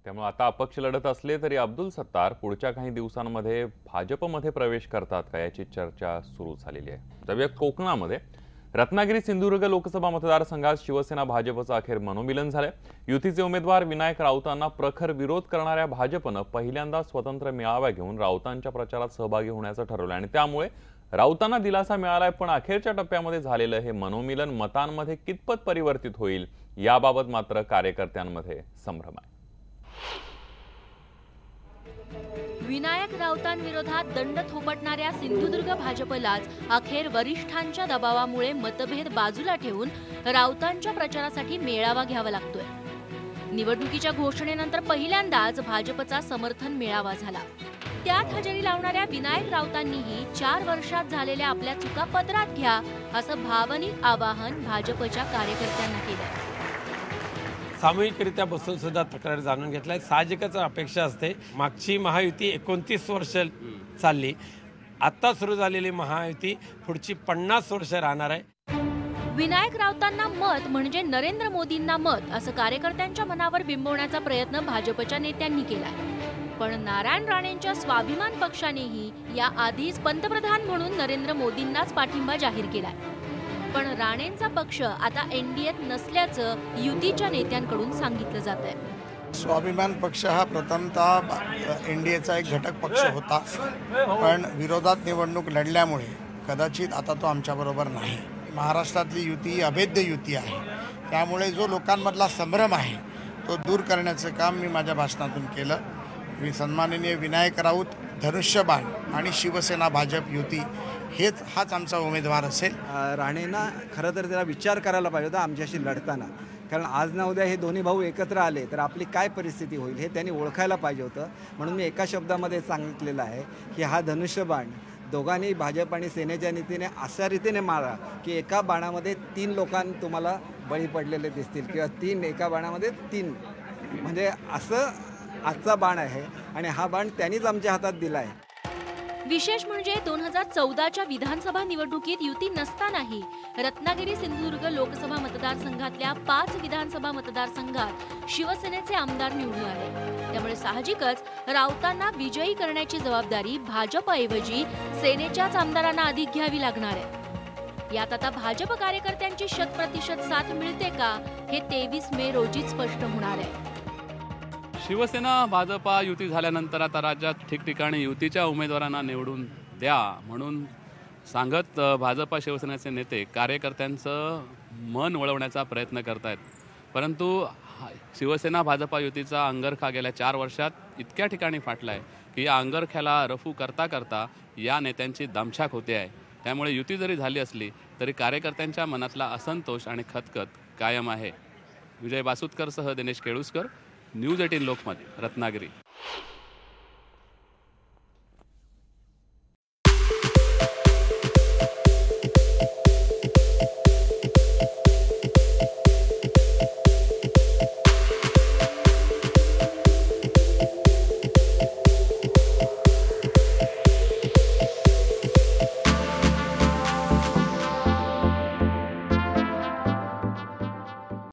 त्यामुळे आता अपक्ष लढत असले तरी अब्दुल सत्तार पुढच्या काही दिवसांमध्ये भाजपमध्ये प्रवेश करतात का याची चर्चा सुरू झालेली आहे। त्यामुळे कोकणामध्ये रत्नागिरी सिंधुदुर्ग लोकसभा मतदारसंघात शिवसेना भाजपचं अखेर मनोमिलन झाले। युतीचे उमेदवार विनायक राऊतांना प्रखर विरोध करणाऱ्या भाजपनं पहिल्यांदा स्वतंत्र मेळावा घेऊन राऊतांच्या प्रचारात सहभागी होण्याचं ठरवलं आणि त्यामुळे राऊतांना दिलासा मिळालाय। पण अखेरच्या टप्प्यामध्ये झालेलं हे मनोमिलन मतांमध्ये कितपत परिवर्तित होईल याबाबत मात्र कार्यकर्त्यांमध्ये संभ्रम आहे। विनायक राऊतांविरोधात दंड थोपटणाऱ्या सिंधुदुर्ग भाजपलाच अखेर वरिष्ठांच्या दबावामुळे मतभेद बाजूला ठेवून राऊतांच्या प्रचारासाठी मेळावा घ्यावा लागतोय। निवडणुकीच्या घोषणेनंतर पहिल्यांदाच भाजपचा समर्थन मेळावा झाला। त्यात हजेरी लावणाऱ्या विनायक राऊतांनीही 4 वर्षात झालेल्या आपल्या चुका पदरात घ्या असं भावनिक आवाहन भाजपच्या कार्यकर्त्यांना केलंय। सामूहिकरित्या बसून सुद्धा तक्रारी जाणून घेतल्या। साहजिकच अपेक्षा असते, मागची महायुती 29 वर्ष चालली, आता सुरू झालेली महायुती पुढची 50 वर्ष राहणार आहे। विनायक राऊतांना मत म्हणजे नरेंद्र मोदींना मत असं कार्यकर्त्यांच्या मनावर बिंबवण्याचा प्रयत्न भाजपच्या नेत्यांनी केलाय। पण नारायण राणेंच्या स्वाभिमान पक्षानेही या आधीच पंतप्रधान म्हणून नरेंद्र मोदींनाच पाठिंबा जाहीर केलाय। पण राणेंचा पक्ष आता एनडीएत नसल्याचं युतीच्या नेत्यांकडून सांगितलं जातंय। स्वाभिमान पक्ष हा प्रथमतः एनडीएचा एक घटक पक्ष होता, पण विरोधात निवडणूक लढल्यामुळे कदाचित आता तो आमच्याबरोबर नाही। महाराष्ट्रातली युती ही अभेद्य युती आहे, त्यामुळे जो लोकांमधला संभ्रम आहे तो दूर करण्याचं काम मी माझ्या भाषणातून केलं। मी सन्माननीय विनायक राऊत, धनुष्यबाण आणि शिवसेना भाजप युती हाच आमचा उमेदवार असेल। राणेंना खरं तर त्याला विचार करायला पाहिजे होता आमच्याशी लढताना, कारण आज ना उद्या हे दोन्ही भाऊ एकत्र आले तर आपली काय परिस्थिती होईल हे त्यांनी ओळखायला पाहिजे होतं। म्हणून मी एका शब्दामध्ये सांगितलेलं आहे की हा धनुष्यबाण दोघांनी भाजप आणि सेनेच्या नीतीने अशा रीतीने मारा की एका बाणामध्ये 3 लोकांना तुम्हाला बळी पडलेले दिसतील, किंवा 3 एका बाणामध्ये 3, म्हणजे असं आजचा बाण आहे आणि हा बाण त्यांनीच आमच्या हातात दिला आहे। विशेष म्हणजे 2014च्या विधानसभा निवडणुकीत युती नसतानाही रत्नागिरी सिंधुदुर्ग लोकसभा मतदारसंघातल्या 5 विधानसभा मतदारसंघात शिवसेनेचे आमदार निवडून आले। त्यामुळे साहजिकच राऊतांना विजयी करण्याची जबाबदारी भाजपऐवजी सेनेच्याच आमदारांना अधिक घ्यावी लागणार आहे। यात आता भाजप कार्यकर्त्यांची 100% साथ मिळते का हे 23 मे रोजी स्पष्ट होणार आहे। शिवसेना भाजपा युती झाल्यानंतर आता राज्यात ठिकठिकाणी युतीच्या उमेदवारांना निवडून द्या म्हणून सांगत भाजपा शिवसेनेचे नेते कार्यकर्त्यांचं मन वळवण्याचा प्रयत्न करतायत। परंतु शिवसेना भाजपा युतीचा अंगरखा गेल्या 4 वर्षात इतक्या ठिकाणी फाटला आहे की या अंगरख्याला रफू करता करता या नेत्यांची दमछाक होते आहे। त्यामुळे युती जरी झाली असली तरी कार्यकर्त्यांच्या मनातला असंतोष आणि खतखत कायम आहे। विजय बासुतकरसह दिनेश केळुसकर, न्यूज 18 लोकमत, रत्नागिरी।